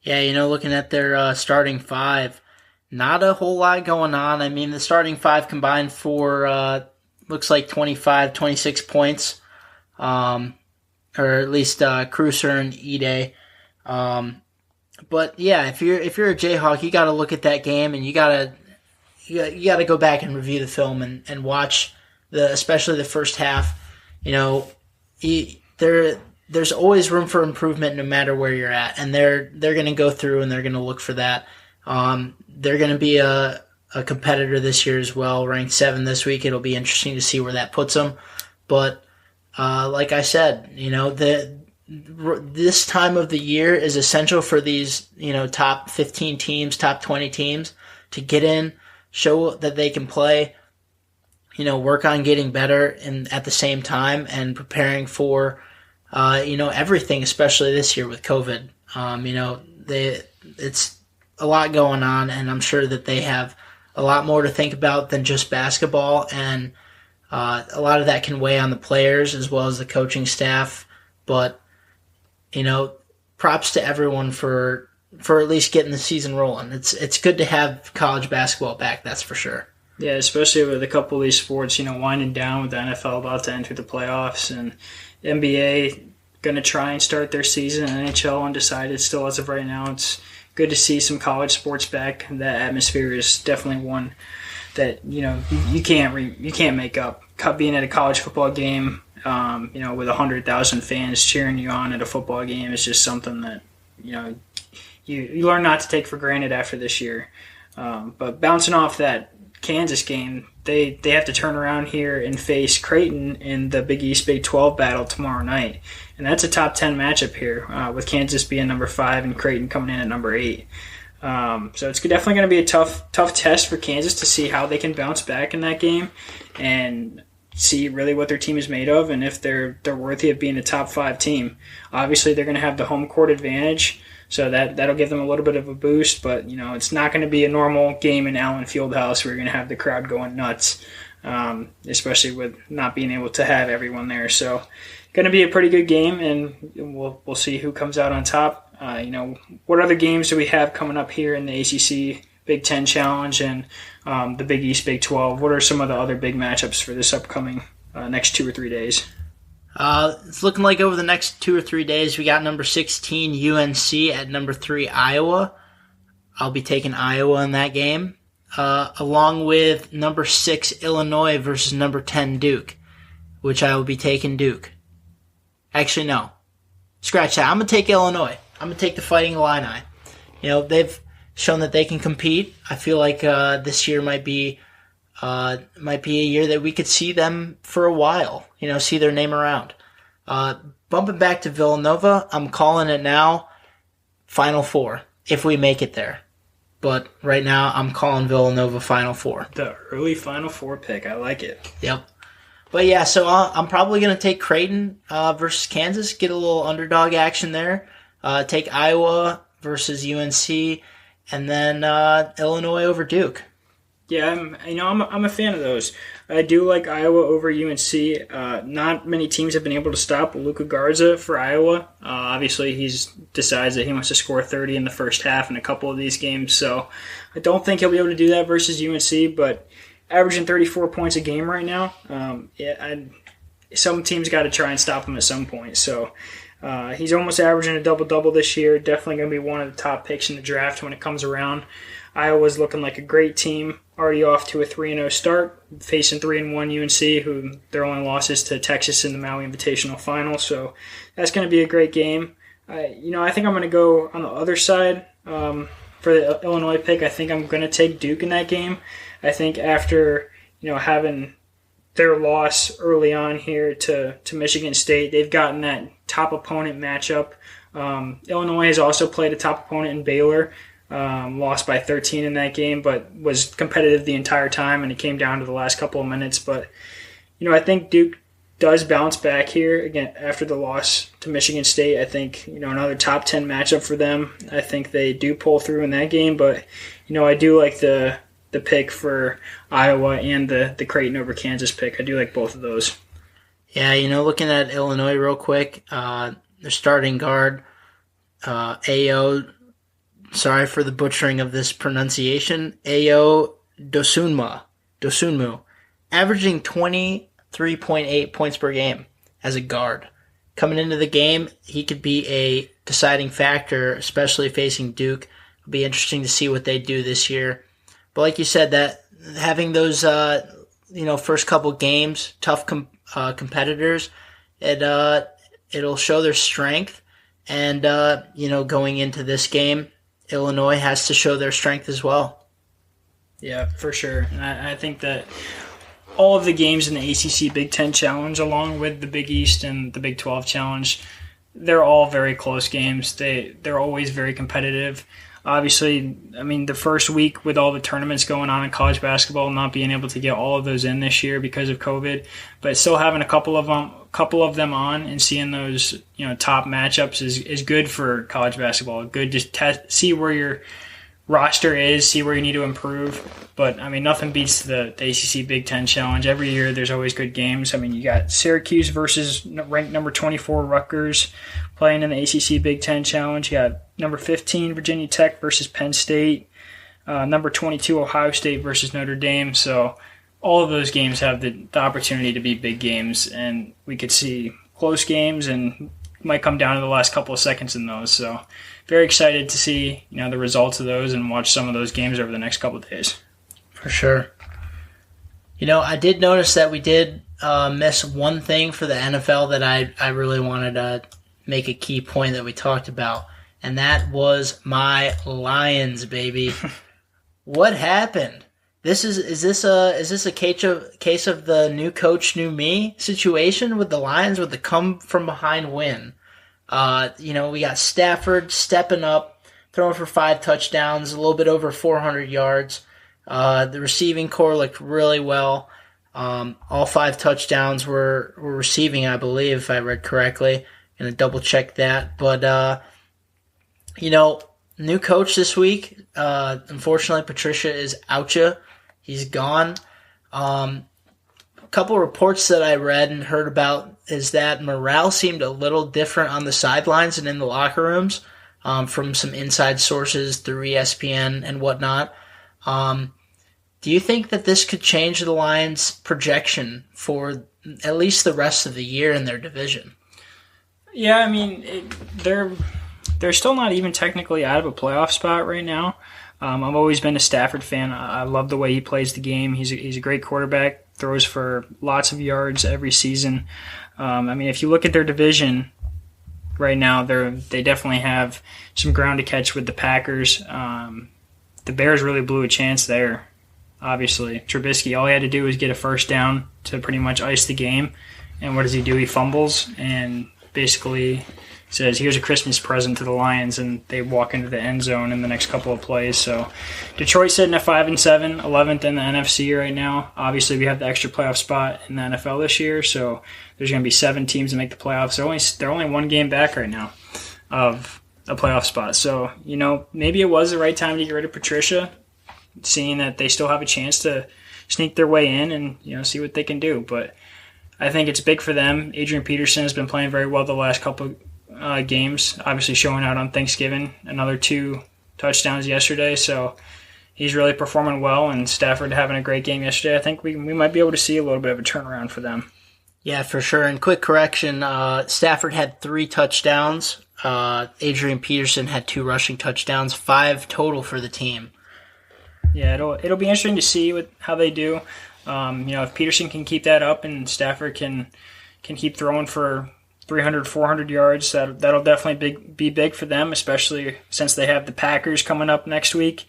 Yeah, looking at their starting 5, not a whole lot going on. I mean, the starting 5 combined for, looks like 25, 26 points, or at least Cruiser and Ide. But yeah, if you're a Jayhawk, you got to look at that game, and you got to go back and review the film and watch especially the first half. There's always room for improvement no matter where you're at, and they're going to go through and they're going to look for that. They're going to be a competitor this year as well, ranked 7 this week. It'll be interesting to see where that puts them. But like I said, this time of the year is essential for these, top 15 teams, top 20 teams to get in, show that they can play, work on getting better and at the same time and preparing for, everything, especially this year with COVID. It's a lot going on, and I'm sure that they have a lot more to think about than just basketball, and a lot of that can weigh on the players as well as the coaching staff. But props to everyone for at least getting the season rolling. It's good to have college basketball back, that's for sure. Yeah, especially with a couple of these sports, winding down with the NFL about to enter the playoffs, and NBA going to try and start their season, NHL undecided still as of right now. It's good to see some college sports back. That atmosphere is definitely one that you can't make up. Being at a college football game, with 100,000 fans cheering you on at a football game is just something that you learn not to take for granted after this year. But bouncing off that Kansas game, they have to turn around here and face Creighton in the Big East Big 12 battle tomorrow night, and that's a top 10 matchup here, with Kansas being number 5 and Creighton coming in at number 8. So it's definitely going to be a tough test for Kansas to see how they can bounce back in that game and see really what their team is made of, and if they're worthy of being a top 5 team. Obviously, they're going to have the home court advantage, So that'll give them a little bit of a boost. But, it's not going to be a normal game in Allen Fieldhouse where you're going to have the crowd going nuts, especially with not being able to have everyone there. So going to be a pretty good game, and we'll see who comes out on top. What other games do we have coming up here in the ACC Big Ten Challenge and the Big East Big 12? What are some of the other big matchups for this upcoming next 2 or 3 days? It's looking like over the next 2 or 3 days, we got number 16 UNC at number 3 Iowa. I'll be taking Iowa in that game, along with number 6 Illinois versus number 10 Duke, which I will be taking Duke. Actually, no. Scratch that. I'm going to take Illinois. I'm going to take the Fighting Illini. They've shown that they can compete. I feel like this year might be a year that we could see them for a while, see their name around. Bumping back to Villanova, I'm calling it now, Final Four, if we make it there. But right now, I'm calling Villanova Final Four. The early Final Four pick. I like it. Yep. But yeah, so I'm probably going to take Creighton versus Kansas, get a little underdog action there. Take Iowa versus UNC, and then Illinois over Duke. Yeah, I'm a fan of those. I do like Iowa over UNC. Not many teams have been able to stop Luka Garza for Iowa. Obviously, he decides that he wants to score 30 in the first half in a couple of these games, so I don't think he'll be able to do that versus UNC, but averaging 34 points a game right now, some teams got to try and stop him at some point. So he's almost averaging a double-double this year. Definitely going to be one of the top picks in the draft when it comes around. Iowa's looking like a great team, already off to a 3-0 start, facing 3-1 UNC, who their only loss is to Texas in the Maui Invitational Final. So that's going to be a great game. I think I'm going to go on the other side for the Illinois pick. I think I'm going to take Duke in that game. I think after having their loss early on here to Michigan State, they've gotten that top opponent matchup. Illinois has also played a top opponent in Baylor, lost by 13 in that game, but was competitive the entire time, and it came down to the last couple of minutes. But I think Duke does bounce back here again after the loss to Michigan State. I think another top 10 matchup for them. I think they do pull through in that game, but I do like the pick for Iowa and the Creighton over Kansas pick. I do like both of those. Yeah, looking at Illinois real quick, their starting guard, Ayo, sorry for the butchering of this pronunciation, Ayo Dosunmu, averaging 23.8 points per game as a guard. Coming into the game, he could be a deciding factor, especially facing Duke. It'll be interesting to see what they do this year. But like you said, that having those first couple games, tough competitors, it'll show their strength. And going into this game, Illinois has to show their strength as well. Yeah, for sure. And I think that all of the games in the ACC Big Ten Challenge, along with the Big East and the Big 12 Challenge, they're all very close games. They're always very competitive. Obviously, the first week with all the tournaments going on in college basketball, not being able to get all of those in this year because of COVID, but still having a couple of them on and seeing those top matchups is good for college basketball. Good to see where your roster is, see where you need to improve. But nothing beats the ACC Big Ten Challenge. Every year there's always good games. You got Syracuse versus ranked number 24 Rutgers playing in the ACC Big Ten Challenge. You got number 15 Virginia Tech versus Penn State, number 22 Ohio State versus Notre Dame. So all of those games have the opportunity to be big games, and we could see close games and might come down to the last couple of seconds in those. So very excited to see the results of those and watch some of those games over the next couple of days. For sure. I did notice that we did miss one thing for the NFL that I really wanted to make a key point that we talked about, and that was my Lions, baby. What happened? Is this a case of the new coach, new me situation with the Lions with the come from behind win? We got Stafford stepping up, throwing for 5 touchdowns, a little bit over 400 yards. The receiving core looked really well. All 5 touchdowns were receiving, I believe, if I read correctly. Going to double check that. But, New coach this week. Unfortunately, Patricia is outcha. He's gone. A couple reports that I read and heard about is that morale seemed a little different on the sidelines and in the locker rooms from some inside sources through ESPN and whatnot. Do you think that this could change the Lions' projection for at least the rest of the year in their division? Yeah, I mean, they're still not even technically out of a playoff spot right now. I've always been a Stafford fan. I love the way he plays the game. He's a great quarterback, throws for lots of yards every season. I mean, if you look at their division right now, they definitely have some ground to catch with the Packers. The Bears really blew a chance there, obviously. Trubisky, all he had to do was get a first down to pretty much ice the game. And what does he do? He fumbles and basically says, here's a Christmas present to the Lions, and they walk into the end zone in the next couple of plays. So Detroit's sitting at 5-7, 11th in the NFC right now. Obviously, we have the extra playoff spot in the NFL this year, so there's going to be 7 teams that make the playoffs. They're only one game back right now of a playoff spot. So, maybe it was the right time to get rid of Patricia, seeing that they still have a chance to sneak their way in and, see what they can do. But I think it's big for them. Adrian Peterson has been playing very well the last couple games, obviously showing out on Thanksgiving, another 2 touchdowns yesterday, so he's really performing well, and Stafford having a great game yesterday. I think we might be able to see a little bit of a turnaround for them. Yeah, for sure. And quick correction, Stafford had 3 touchdowns. Adrian Peterson had 2 rushing touchdowns, 5 total for the team. Yeah, it'll be interesting to see how they do. If Peterson can keep that up and Stafford can keep throwing for 300, 400 yards, that'll definitely be big for them, especially since they have the Packers coming up next week.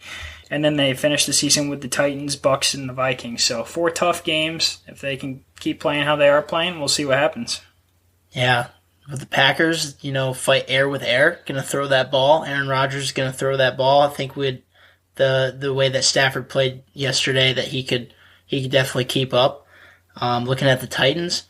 And then they finish the season with the Titans, Bucks, and the Vikings. So 4 tough games. If they can keep playing how they are playing, we'll see what happens. Yeah. With the Packers, fight air with air. Going to throw that ball. Aaron Rodgers is going to throw that ball. I think the way that Stafford played yesterday, that he could definitely keep up. Looking at the Titans,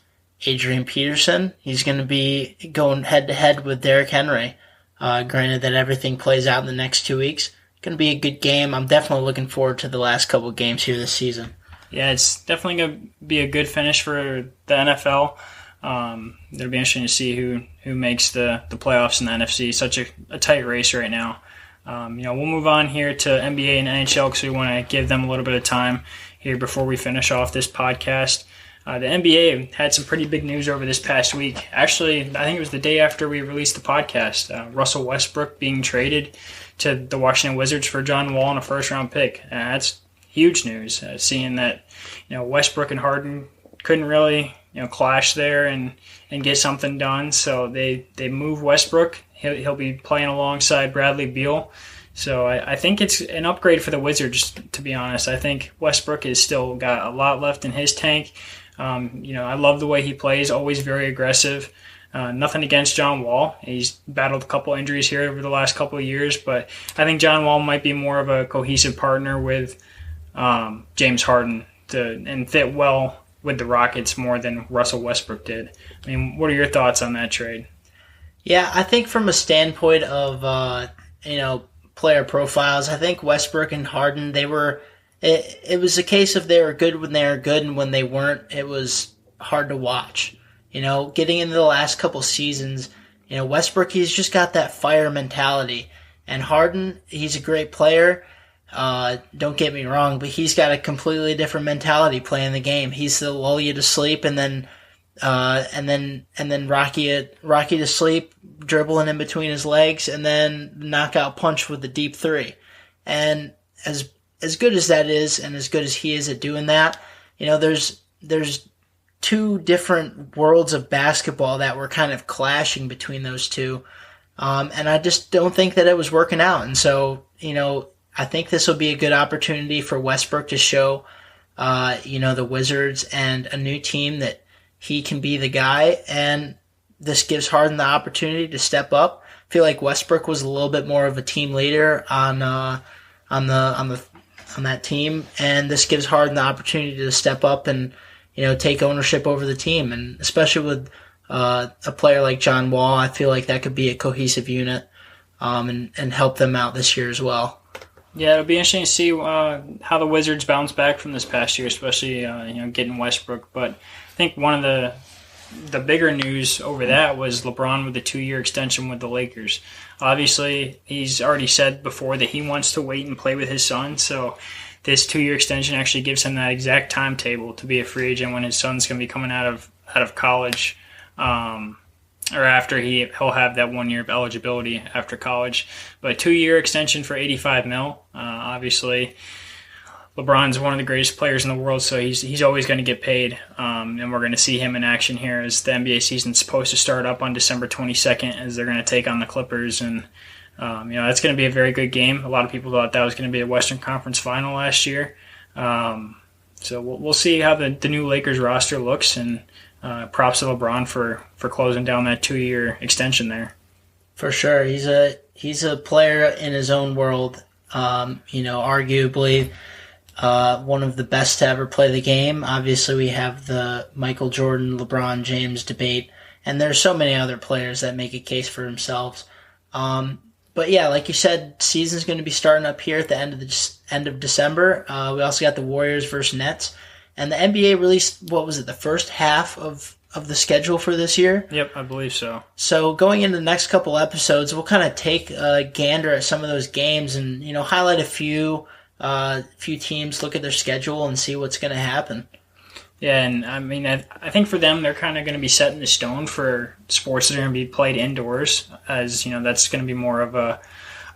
Adrian Peterson, he's going to be going head-to-head with Derrick Henry. Granted that everything plays out in the next 2 weeks. Going to be a good game. I'm definitely looking forward to the last couple of games here this season. Yeah, it's definitely going to be a good finish for the NFL. It'll be interesting to see who makes the playoffs in the NFC. Such a tight race right now. We'll move on here to NBA and NHL because we want to give them a little bit of time here before we finish off this podcast. The NBA had some pretty big news over this past week. Actually, I think it was the day after we released the podcast. Russell Westbrook being traded to the Washington Wizards for John Wall and a first-round pick. That's huge news, seeing that Westbrook and Harden couldn't really clash there and get something done. So they move Westbrook. He'll be playing alongside Bradley Beal. So I think it's an upgrade for the Wizards, to be honest. I think Westbrook has still got a lot left in his tank. I love the way he plays, always very aggressive. Nothing against John Wall. He's battled a couple injuries here over the last couple of years, but I think John Wall might be more of a cohesive partner with James Harden and fit well with the Rockets more than Russell Westbrook did. I mean, what are your thoughts on that trade? Yeah, I think from a standpoint of player profiles, I think Westbrook and Harden, it was a case of they were good when they were good, and when they weren't, it was hard to watch. Getting into the last couple seasons, Westbrook, he's just got that fire mentality. And Harden, he's a great player. Don't get me wrong, but he's got a completely different mentality playing the game. He's the lull you to sleep and then rock you to sleep, dribbling in between his legs, and then knockout punch with the deep 3. And as good as that is, and as good as he is at doing that, there's 2 different worlds of basketball that were kind of clashing between those 2. And I just don't think that it was working out. And so, I think this will be a good opportunity for Westbrook to show, the Wizards and a new team that he can be the guy. And this gives Harden the opportunity to step up. I feel like Westbrook was a little bit more of a team leader on that team, and this gives Harden the opportunity to step up and take ownership over the team. And especially with a player like John Wall, I feel like that could be a cohesive unit. and help them out this year as well. Yeah, it'll be interesting to see how the Wizards bounce back from this past year, especially getting Westbrook. But I think one of the bigger news over that was LeBron with the 2-year extension with the Lakers. Obviously, he's already said before that he wants to wait and play with his son, so this 2-year extension actually gives him that exact timetable to be a free agent when his son's going to be coming out of college, or after he'll have that 1 year of eligibility after college. But 2-year extension for $85 million. Obviously, LeBron's one of the greatest players in the world, so he's always going to get paid. And we're going to see him in action here as the NBA season's supposed to start up on December 22nd as they're going to take on the Clippers. And that's going to be a very good game. A lot of people thought that was going to be a Western Conference final last year. So we'll see how the new Lakers roster looks, and props to LeBron for closing down that 2-year extension there. For sure, he's a player in his own world. Arguably one of the best to ever play the game. Obviously, we have the Michael Jordan, LeBron James debate, and there's so many other players that make a case for themselves. But yeah, like you said, season's going to be starting up here at the end of December. We also got the Warriors versus Nets. And the NBA released, the first half of the schedule for this year? Yep, I believe so. So going into the next couple episodes, we'll kind of take a gander at some of those games and, highlight a few teams, look at their schedule, and see what's going to happen. Yeah, and I mean, I think for them, they're kind of going to be set in the stone for sports that are going to be played indoors, as, that's going to be more of a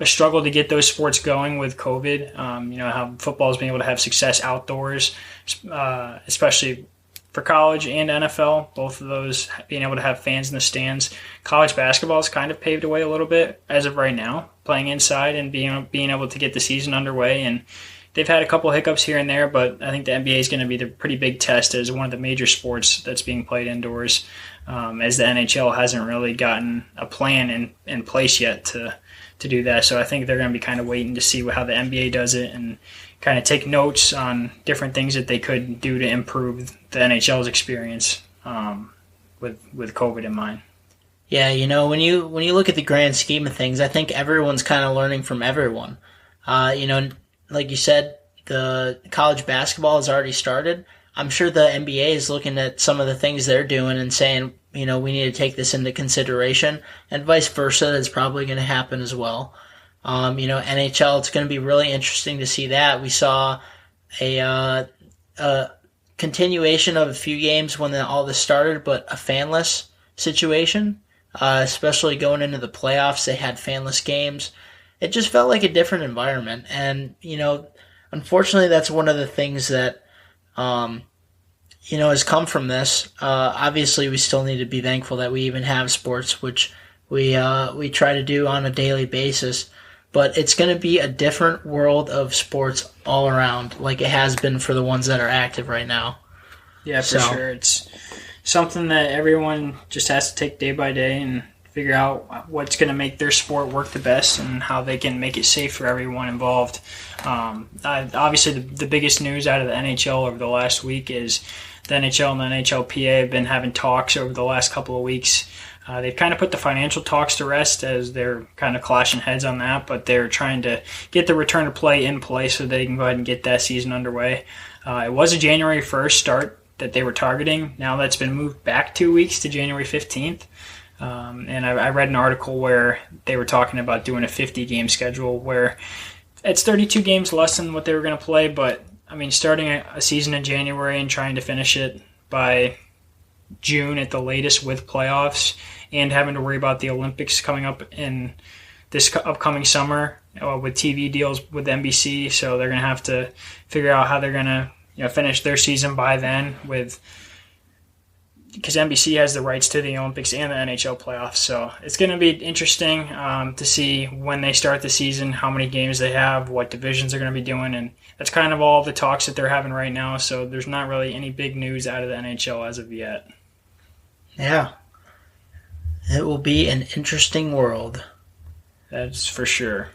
struggle to get those sports going with COVID. How football's been able to have success outdoors, especially for college and NFL, both of those being able to have fans in the stands. College basketball has kind of paved the way a little bit as of right now, playing inside and being able to get the season underway. And they've had a couple hiccups here and there, but I think the NBA is going to be the pretty big test as one of the major sports that's being played indoors, as the NHL hasn't really gotten a plan in place yet to do that. So I think they're going to be kind of waiting to see how the NBA does it and kind of take notes on different things that they could do to improve the NHL's experience with COVID in mind. Yeah, when you look at the grand scheme of things, I think everyone's kind of learning from everyone. Like you said, the college basketball has already started. I'm sure the NBA is looking at some of the things they're doing and saying, we need to take this into consideration, and vice versa is probably going to happen as well. NHL, it's going to be really interesting to see that. We saw a continuation of a few games when all this started, but a fanless situation, especially going into the playoffs. They had fanless games. It just felt like a different environment. And, unfortunately, that's one of the things that, has come from this. Obviously, we still need to be thankful that we even have sports, which we try to do on a daily basis. But it's going to be a different world of sports all around, like it has been for the ones that are active right now. Yeah, for sure. It's something that everyone just has to take day by day and figure out what's going to make their sport work the best and how they can make it safe for everyone involved. Obviously, the biggest news out of the NHL over the last week is the NHL and the NHLPA have been having talks over the last couple of weeks. They've kind of put the financial talks to rest as they're kind of clashing heads on that, but they're trying to get the return to play in place so they can go ahead and get that season underway. It was a January 1st start that they were targeting. Now that's been moved back 2 weeks to January 15th. And I read an article where they were talking about doing a 50-game schedule where it's 32 games less than what they were going to play, but I mean, starting a season in January and trying to finish it by June at the latest with playoffs and having to worry about the Olympics coming up in this upcoming summer with TV deals with NBC. So they're going to have to figure out how they're going to finish their season by then because NBC has the rights to the Olympics and the NHL playoffs. So it's going to be interesting to see when they start the season, how many games they have, what divisions they're going to be doing. And that's kind of all the talks that they're having right now. So there's not really any big news out of the NHL as of yet. Yeah. It will be an interesting world. That's for sure.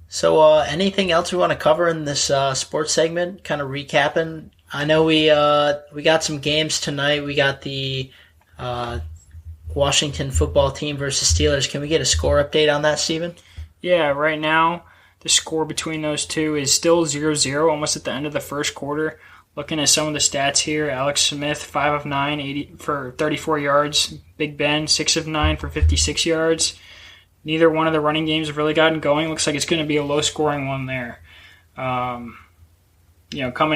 So anything else we want to cover in this sports segment, kind of recapping? I know we got some games tonight. We got the Washington football team versus Steelers. Can we get a score update on that, Steven? Yeah, right now the score between those two is still 0-0, almost at the end of the first quarter. Looking at some of the stats here, Alex Smith, 5 of 9 80, for 34 yards. Big Ben, 6 of 9 for 56 yards. Neither one of the running games have really gotten going. Looks like it's going to be a low-scoring one there. Coming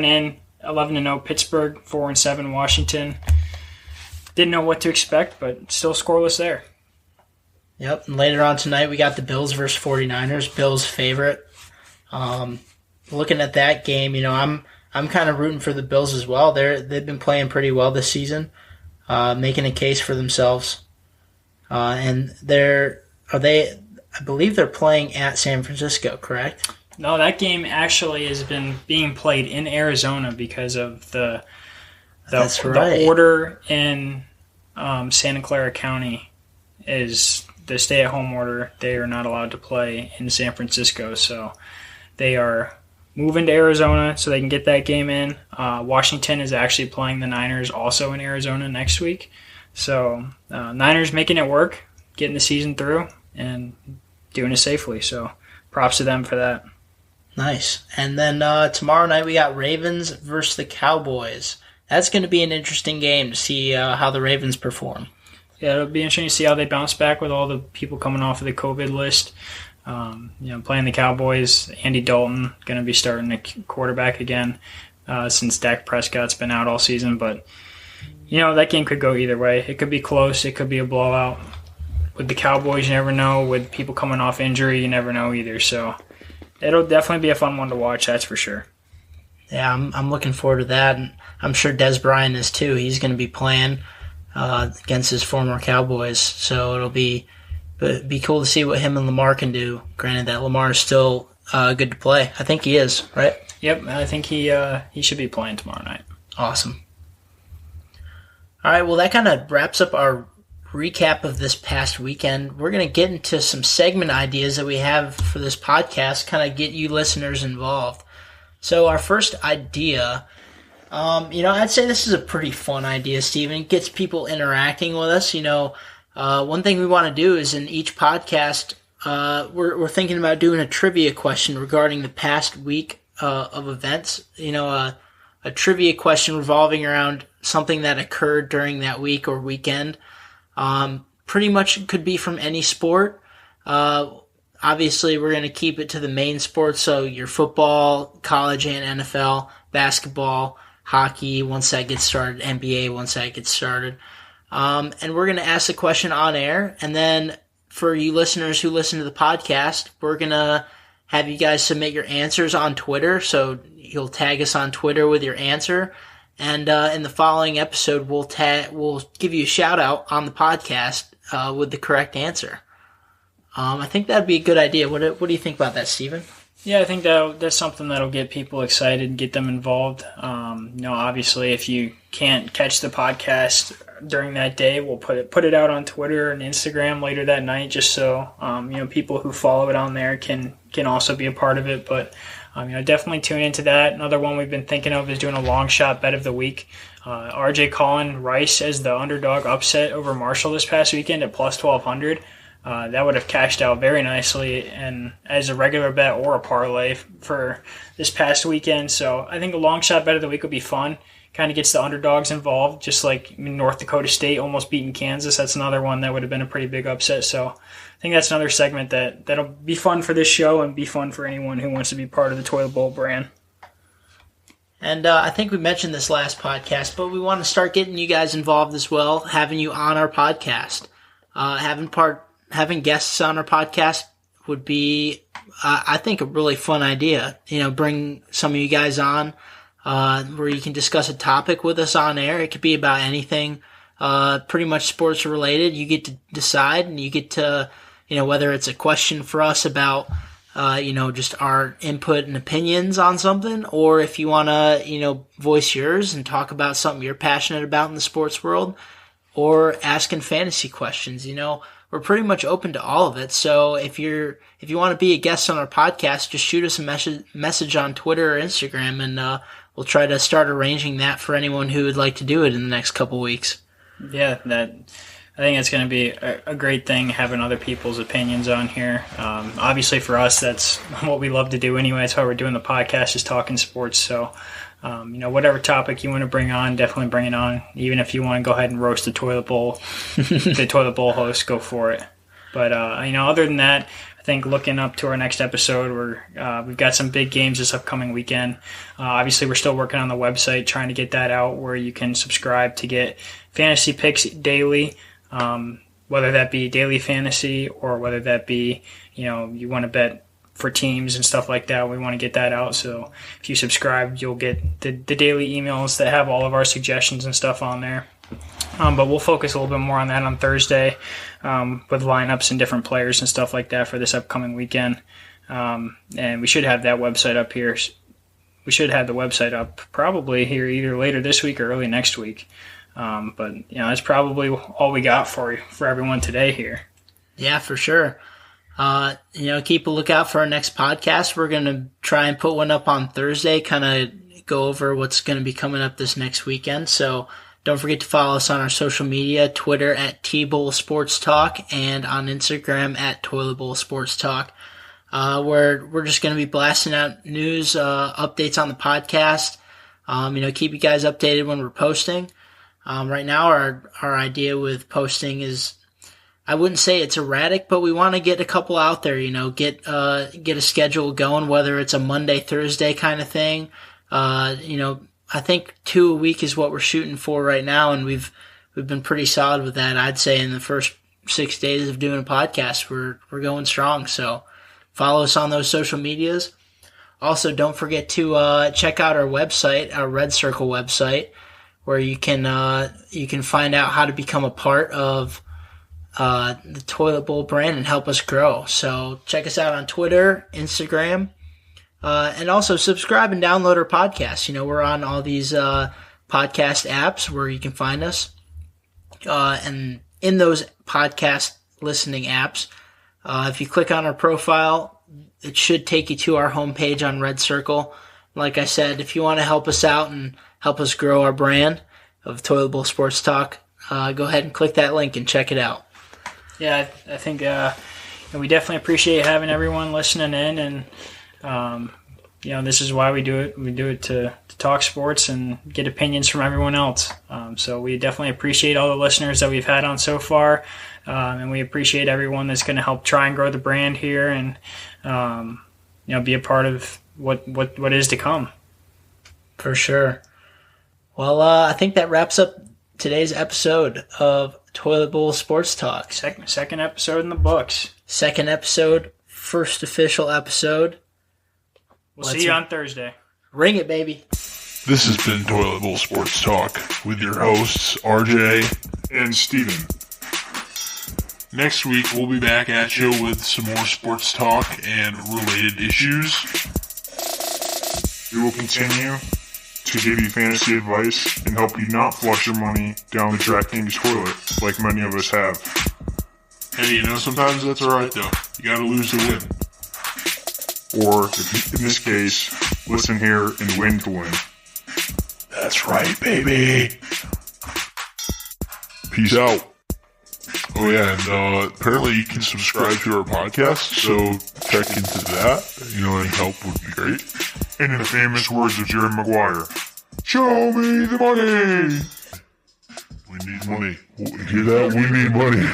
in, 11-0 Pittsburgh, 4-7 Washington. Didn't know what to expect, but still scoreless there. Yep, and later on tonight we got the Bills versus 49ers. Bills favorite. Looking at that game, I'm kind of rooting for the Bills as well. They've been playing pretty well this season, making a case for themselves. And I believe they're playing at San Francisco, correct? No, that game actually has been being played in Arizona because of the order in Santa Clara County is the stay-at-home order. They are not allowed to play in San Francisco, so they are moving to Arizona so they can get that game in. Washington is actually playing the Niners also in Arizona next week. So Niners making it work, getting the season through, and doing it safely. So props to them for that. Nice. And then tomorrow night we got Ravens versus the Cowboys. That's going to be an interesting game to see how the Ravens perform. Yeah, it'll be interesting to see how they bounce back with all the people coming off of the COVID list. Playing the Cowboys, Andy Dalton going to be starting the quarterback again since Dak Prescott's been out all season. But, that game could go either way. It could be close. It could be a blowout. With the Cowboys, you never know. With people coming off injury, you never know either. So it'll definitely be a fun one to watch, that's for sure. Yeah, I'm looking forward to that. And I'm sure Des Bryant is too. He's going to be playing against his former Cowboys. So it'll be cool to see what him and Lamar can do. Granted that Lamar is still good to play. I think he is, right? Yep, I think he should be playing tomorrow night. Awesome. All right, well, that kind of wraps up our recap of this past weekend. We're going to get into some segment ideas that we have for this podcast, kind of get you listeners involved. So our first idea, I'd say this is a pretty fun idea, Steven. It gets people interacting with us. One thing we want to do is in each podcast, we're thinking about doing a trivia question regarding the past week of events. A trivia question revolving around something that occurred during that week or weekend. Pretty much could be from any sport. Obviously, we're going to keep it to the main sports, so your football, college and NFL, basketball, hockey, once that gets started, NBA, once that gets started. And we're going to ask the question on air, and then for you listeners who listen to the podcast, we're going to have you guys submit your answers on Twitter, so you'll tag us on Twitter with your answer, and in the following episode, we'll give you a shout-out on the podcast with the correct answer. I think that'd be a good idea. What do you think about that, Steven? Yeah, I think that's something that'll get people excited and get them involved. Obviously, if you can't catch the podcast during that day, we'll put it out on Twitter and Instagram later that night, just so people who follow it on there can also be a part of it. But definitely tune into that. Another one we've been thinking of is doing a long shot bet of the week. RJ calling Rice as the underdog upset over Marshall this past weekend at plus 1,200. That would have cashed out very nicely and as a regular bet or a parlay for this past weekend. So I think a long shot bet of the week would be fun. Kind of gets the underdogs involved, just like North Dakota State almost beating Kansas. That's another one that would have been a pretty big upset. So I think that's another segment that'll be fun for this show and be fun for anyone who wants to be part of the Toilet Bowl brand. And I think we mentioned this last podcast, but we want to start getting you guys involved as well, having you on our podcast. Having guests on our podcast would be, I think, a really fun idea. Bring some of you guys on where you can discuss a topic with us on air. It could be about anything, pretty much sports related. You get to decide, and you get to, whether it's a question for us about, just our input and opinions on something, or if you want to, voice yours and talk about something you're passionate about in the sports world, or asking fantasy questions. We're pretty much open to all of it. So if you want to be a guest on our podcast, just shoot us a message on Twitter or Instagram, and we'll try to start arranging that for anyone who would like to do it in the next couple weeks. Yeah, that's think it's going to be a great thing having other people's opinions on here. Obviously, for us, that's what we love to do anyway. That's why we're doing the podcast, is talking sports. So, whatever topic you want to bring on, definitely bring it on. Even if you want to go ahead and roast the toilet bowl, the toilet bowl host, go for it. But, other than that, I think looking up to our next episode, we've got some big games this upcoming weekend. Obviously, we're still working on the website, trying to get that out where you can subscribe to get fantasy picks daily, whether that be daily fantasy or whether that be, you want to bet for teams and stuff like that. We want to get that out. So if you subscribe, you'll get the daily emails that have all of our suggestions and stuff on there. But we'll focus a little bit more on that on Thursday with lineups and different players and stuff like that for this upcoming weekend. And we should have that website up here. We should have the website up probably here either later this week or early next week. But that's probably all we got for everyone today here. Yeah, for sure. Keep a lookout for our next podcast. We're going to try and put one up on Thursday, kind of go over what's going to be coming up this next weekend. So don't forget to follow us on our social media, Twitter at T-Bowl Sports Talk and on Instagram at Toilet Bowl Sports Talk. We're just going to be blasting out news, updates on the podcast. Keep you guys updated when we're posting. Right now our idea with posting is, I wouldn't say it's erratic, but we want to get a couple out there, get a schedule going, whether it's a Monday, Thursday kind of thing. I think 2 a week is what we're shooting for right now, and we've been pretty solid with that. I'd say in the first 6 days of doing a podcast, we're going strong. So follow us on those social medias. Also, don't forget to check out our website, our Red Circle website, where you can find out how to become a part of the Toilet Bowl brand and help us grow. So check us out on Twitter, Instagram. And also subscribe and download our podcast. We're on all these podcast apps where you can find us. And in those podcast listening apps, if you click on our profile, it should take you to our homepage on Red Circle. Like I said, if you want to help us out and help us grow our brand of Toilet Bowl Sports Talk, go ahead and click that link and check it out. Yeah, I think we definitely appreciate having everyone listening in, and this is why we do it. We do it to talk sports and get opinions from everyone else. So we definitely appreciate all the listeners that we've had on so far, and we appreciate everyone that's going to help try and grow the brand here and be a part of what is to come. For sure. Well, I think that wraps up today's episode of Toilet Bowl Sports Talk. Second episode in the books. Second episode, first official episode. We'll see you on Thursday. Ring it, baby. This has been Toilet Bowl Sports Talk with your hosts, RJ and Steven. Next week, we'll be back at you with some more sports talk and related issues. We will continue to give you fantasy advice and help you not flush your money down the DraftKings toilet like many of us have. Hey, sometimes that's alright though. You gotta lose to win. Or, in this case, listen here and win to win. That's right, baby. Peace out. Oh yeah, and apparently you can subscribe to our podcast, so check into that. Any help would be great. And in the famous words of Jerry Maguire, show me the money! We need money. Hear that? We need money.